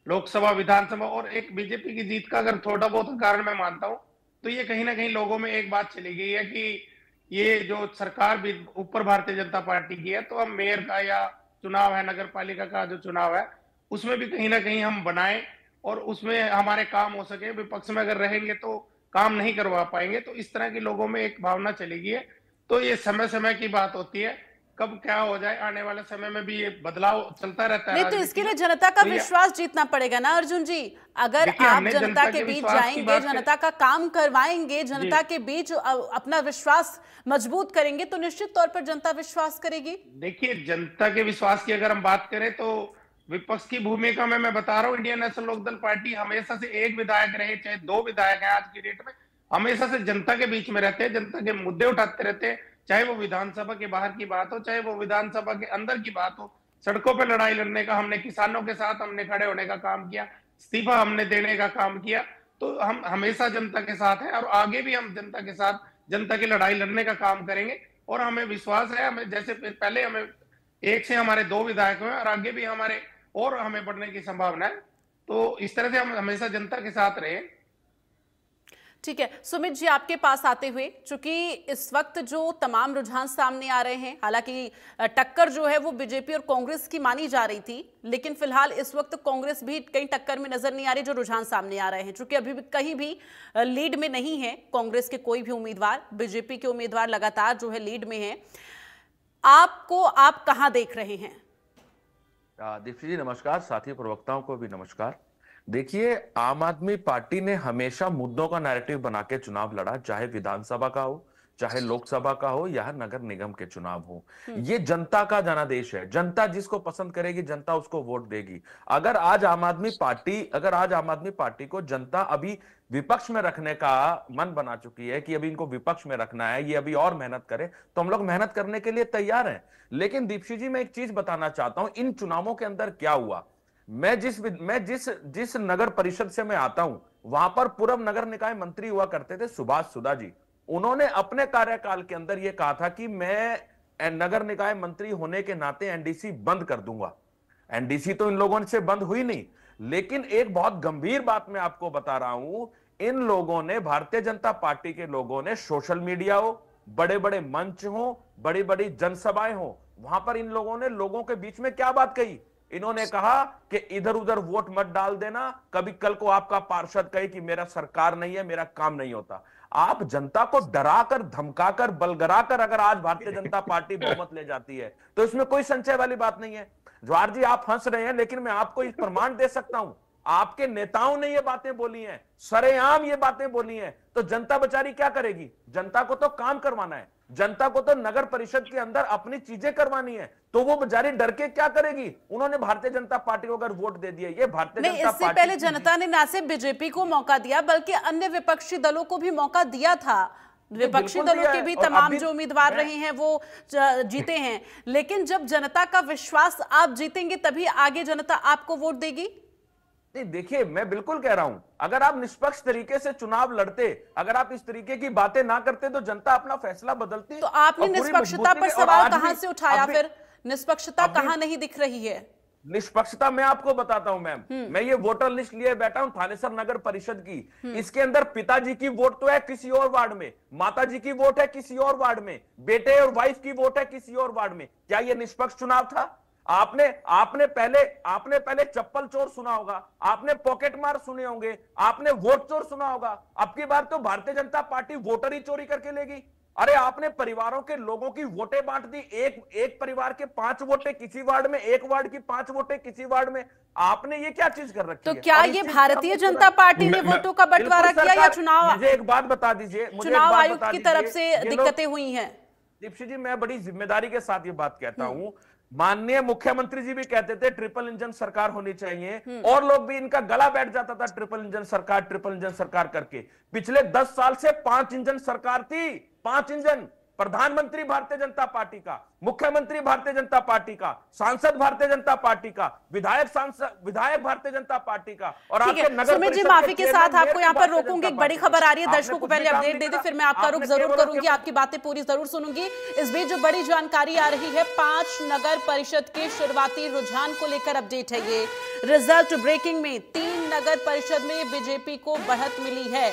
लोकसभा, विधानसभा और एक बीजेपी की जीत का अगर थोड़ा बहुत कारण मैं मानता हूं, तो ये कहीं ना कहीं लोगों में एक बात चली गई है कि ये जो सरकार भी ऊपर भारतीय जनता पार्टी की है, तो हम मेयर का या चुनाव है, नगर पालिका का जो चुनाव है, उसमें भी कहीं ना कहीं हम बनाएं और उसमें हमारे काम हो सके। विपक्ष में अगर रहेंगे तो काम नहीं करवा पाएंगे। तो इस तरह की लोगों में एक भावना चली गई है। तो ये समय समय की बात होती है, कब क्या हो जाए, आने वाले समय में भी ये बदलाव चलता रहता है। नहीं, तो इसके लिए जनता का विश्वास जीतना पड़ेगा ना अर्जुन जी। अगर आप जनता के बीच जाएंगे, जनता का काम करवाएंगे, जनता के बीच अपना विश्वास मजबूत करेंगे, तो निश्चित तौर पर जनता विश्वास करेगी। देखिए, जनता के विश्वास की अगर हम बात करें तो विपक्ष की भूमिका में मैं बता रहा हूँ, इंडियन नेशनल लोकदल पार्टी हमेशा से एक विधायक रहे, चाहे 2 विधायक हैं आज की डेट में, हमेशा से जनता के बीच में रहते हैं, जनता के मुद्दे उठाते रहते हैं, चाहे वो विधानसभा के बाहर की बात हो, चाहे वो विधानसभा के अंदर की बात हो। सड़कों पर लड़ाई लड़ने का, हमने किसानों के साथ हमने खड़े होने का काम किया, इस्तीफा हमने देने का काम किया। तो हम हमेशा जनता के साथ हैं और आगे भी हम जनता के साथ, जनता की लड़ाई लड़ने का काम करेंगे। और हमें विश्वास है, हमें जैसे पहले हमें 1 से हमारे 2 विधायक हुए और आगे भी हमारे और हमें बढ़ने की संभावना है। तो इस तरह से हम हमेशा जनता के साथ रहे। ठीक है सुमित जी, आपके पास आते हुए, चूंकि इस वक्त जो तमाम रुझान सामने आ रहे हैं, हालांकि टक्कर जो है वो बीजेपी और कांग्रेस की मानी जा रही थी, लेकिन फिलहाल इस वक्त कांग्रेस भी कहीं टक्कर में नजर नहीं आ रही। जो रुझान सामने आ रहे हैं, चूंकि अभी भी कहीं भी लीड में नहीं है कांग्रेस के कोई भी उम्मीदवार, बीजेपी के उम्मीदवार लगातार जो है लीड में है। आप कहां देख रहे हैं? दीप्ति जी नमस्कार, साथी प्रवक्ताओं को भी नमस्कार। देखिए, आम आदमी पार्टी ने हमेशा मुद्दों का नैरेटिव बना के चुनाव लड़ा, चाहे विधानसभा का हो, चाहे लोकसभा का हो या नगर निगम के चुनाव हो। ये जनता का जनादेश है, जनता जिसको पसंद करेगी जनता उसको वोट देगी। अगर आज आम आदमी पार्टी को जनता अभी विपक्ष में रखने का मन बना चुकी है कि अभी इनको विपक्ष में रखना है, ये अभी और मेहनत करे, तो हम लोग मेहनत करने के लिए तैयार हैं। लेकिन दीप्ति जी, मैं एक चीज बताना चाहता हूं, इन चुनावों के अंदर क्या हुआ। मैं जिस नगर परिषद से मैं आता हूं, वहां पर पूर्व नगर निकाय मंत्री हुआ करते थे सुभाष सुधा जी। उन्होंने अपने कार्यकाल के अंदर यह कहा था कि मैं नगर निकाय मंत्री होने के नाते एनडीसी बंद कर दूंगा। एनडीसी तो इन लोगों से बंद हुई नहीं, लेकिन एक बहुत गंभीर बात मैं आपको बता रहा हूं, इन लोगों ने, भारतीय जनता पार्टी के लोगों ने, सोशल मीडिया हो, बड़े बड़े मंच हो, बड़ी बड़ी जनसभाएं हो, वहां पर इन लोगों ने लोगों के बीच में क्या बात कही। इन्होंने कहा कि इधर उधर वोट मत डाल देना, कभी कल को आपका पार्षद कहे कि मेरा सरकार नहीं है, मेरा काम नहीं होता। आप जनता को डराकर, धमकाकर, बलगराकर अगर आज भारतीय जनता पार्टी बहुमत ले जाती है तो इसमें कोई संशय वाली बात नहीं है। जवाहर जी, आप हंस रहे हैं, लेकिन मैं आपको इस प्रमाण दे सकता हूं। आपके नेताओं ने ये बातें बोली हैं, सरेआम ये बातें बोली हैं, तो जनता बेचारी क्या करेगी? जनता को तो काम करवाना है, जनता को तो नगर परिषद के अंदर अपनी चीजें करवानी है, तो वो बेचारी डर के क्या करेगी? उन्होंने भारतीय जनता पार्टी को अगर वोट दे दिया, ये भारतीय जनता पार्टी, इससे पहले जनता ने ना सिर्फ बीजेपी को मौका दिया बल्कि अन्य विपक्षी दलों को भी मौका दिया था। विपक्षी दलों के भी तमाम जो उम्मीदवार रहे हैं वो जीते हैं, लेकिन जब जनता का विश्वास आप जीतेंगे तभी आगे जनता आपको वोट देगी। नहीं, देखिए मैं बिल्कुल कह रहा हूं, अगर आप निष्पक्ष तरीके से चुनाव लड़ते, अगर आप इस तरीके की बातें ना करते तो जनता अपना फैसला बदलती। तो आपने निष्पक्षता पर सवाल कहां से उठाया? फिर निष्पक्षता कहां नहीं दिख रही है? निष्पक्षता मैं आपको बताता हूं मैम, मैं ये वोटर लिस्ट लिए बैठा हूं थानेसर नगर परिषद की। इसके अंदर पिताजी की वोट तो है किसी और वार्ड में, माताजी की वोट है किसी और वार्ड में, बेटे और वाइफ की वोट है किसी और वार्ड में। क्या ये निष्पक्ष चुनाव था? आपने पहले चप्पल चोर सुना होगा, आपने पॉकेट मार सुने होंगे, आपने वोट चोर सुना होगा। अब की बार तो भारतीय जनता पार्टी वोटर ही चोरी करके लेगी। अरे आपने परिवारों के लोगों की वोटें बांट दी, एक परिवार के 5 वोटें किसी वार्ड में, एक वार्ड की 5 वोटें किसी वार्ड में। आपने ये क्या चीज कर रखी है? तो क्या ये भारतीय जनता पार्टी ने वोटों का बंटवारा किया या चुनाव, मुझे एक बात बता दीजिए, चुनाव आयोग की तरफ से दिक्कतें हुई हैं? दीप्ति जी, मैं बड़ी जिम्मेदारी के साथ ये बात कहता हूं, माननीय मुख्यमंत्री जी भी कहते थे ट्रिपल इंजन सरकार होनी चाहिए, और लोग भी इनका गला बैठ जाता था ट्रिपल इंजन सरकार करके। पिछले 10 साल से 5 इंजन सरकार थी, 5 इंजन, प्रधानमंत्री भारतीय जनता पार्टी का, मुख्यमंत्री भारतीय जनता पार्टी का, सांसद भारतीय जनता पार्टी का, विधायक भारतीय जनता पार्टी का, और आपके नगर सुमित जी माफी के साथ आपको यहाँ पर रोकूंगी, एक बड़ी खबर आ रही है, दर्शकों को पहले अपडेट दे दे, फिर मैं आपका रुख जरूर करूंगी, आपकी बातें पूरी जरूर सुनूंगी। इस बीच जो बड़ी जानकारी आ रही है, 5 नगर परिषद के शुरुआती रुझान को लेकर अपडेट है ये। रिजल्ट ब्रेकिंग में 3 नगर परिषद में बीजेपी को बढ़त मिली है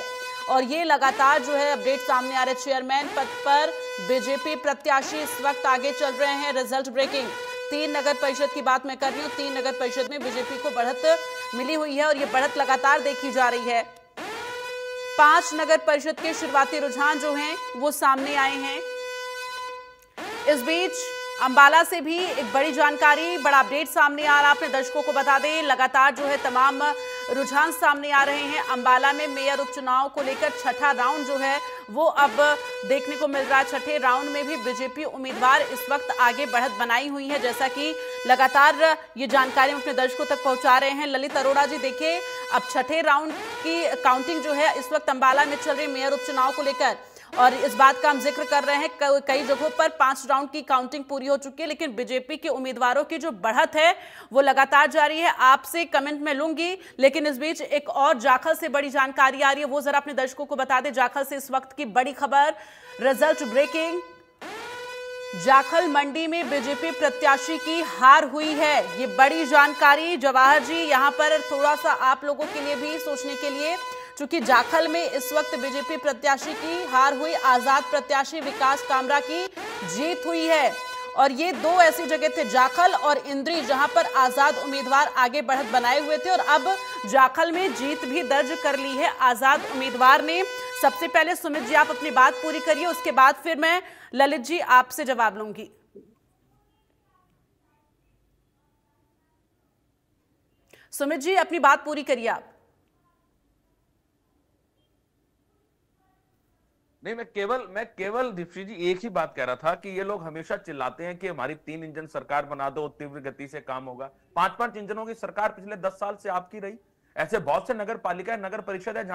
और ये लगातार जो है अपडेट सामने आ रहे। चेयरमैन पद पर बीजेपी प्रत्याशी इस वक्त आगे चल रहे हैं। रिजल्ट ब्रेकिंग 3 नगर परिषद की बात मैं कर रही हूँ, 3 नगर परिषद में बीजेपी को बढ़त मिली हुई है और ये बढ़त लगातार देखी जा रही है। 5 नगर परिषद के शुरुआती रुझान जो हैं वो सामने आए हैं। इस बीच अंबाला से भी एक बड़ी जानकारी, बड़ा अपडेट सामने आ रहा, अपने दर्शकों को बता दें, लगातार जो है तमाम रुझान सामने आ रहे हैं। अंबाला में मेयर उपचुनाव को लेकर 6ठा राउंड जो है वो अब देखने को मिल रहा है। 6ठे राउंड में भी बीजेपी उम्मीदवार इस वक्त आगे बढ़त बनाई हुई है, जैसा कि लगातार ये जानकारी हम अपने दर्शकों तक पहुंचा रहे हैं। ललित अरोड़ा जी देखिए, अब 6ठे राउंड की काउंटिंग जो है इस वक्त अंबाला में चल रही मेयर उपचुनाव को लेकर, और इस बात का हम जिक्र कर रहे हैं कई जगहों पर 5 राउंड की काउंटिंग पूरी हो चुकी है, लेकिन बीजेपी के उम्मीदवारों की जो बढ़त है वो लगातार जारी है। आपसे कमेंट में लूंगी, लेकिन इस बीच एक और जाखल से बड़ी जानकारी आ रही है, वो जरा अपने दर्शकों को बता दें। जाखल से इस वक्त की बड़ी खबर, रिजल्ट ब्रेकिंग, जाखल मंडी में बीजेपी प्रत्याशी की हार हुई है, ये बड़ी जानकारी। जवाहर जी, यहां पर थोड़ा सा आप लोगों के लिए भी सोचने के लिए, चूंकि जाखल में इस वक्त बीजेपी प्रत्याशी की हार हुई, आजाद प्रत्याशी विकास कामरा की जीत हुई है। और ये 2 ऐसी जगह थे, जाखल और इंद्री, जहां पर आजाद उम्मीदवार आगे बढ़त बनाए हुए थे और अब जाखल में जीत भी दर्ज कर ली है आजाद उम्मीदवार ने। सबसे पहले सुमित जी आप अपनी बात पूरी करिए, उसके बाद फिर मैं ललित जी आपसे जवाब लूंगी। सुमित जी अपनी बात पूरी करिए आप। नहीं, मैं केवल दीप्ति जी एक ही बात कह रहा था कि ये लोग हमेशा चिल्लाते हैं कि हमारी 3 इंजन सरकार बना दो, तीव्र गति से काम होगा। 5-5 इंजनों की सरकार पिछले 10 साल से आपकी रही। ऐसे बहुत से नगर पालिका नगर परिषद है जहां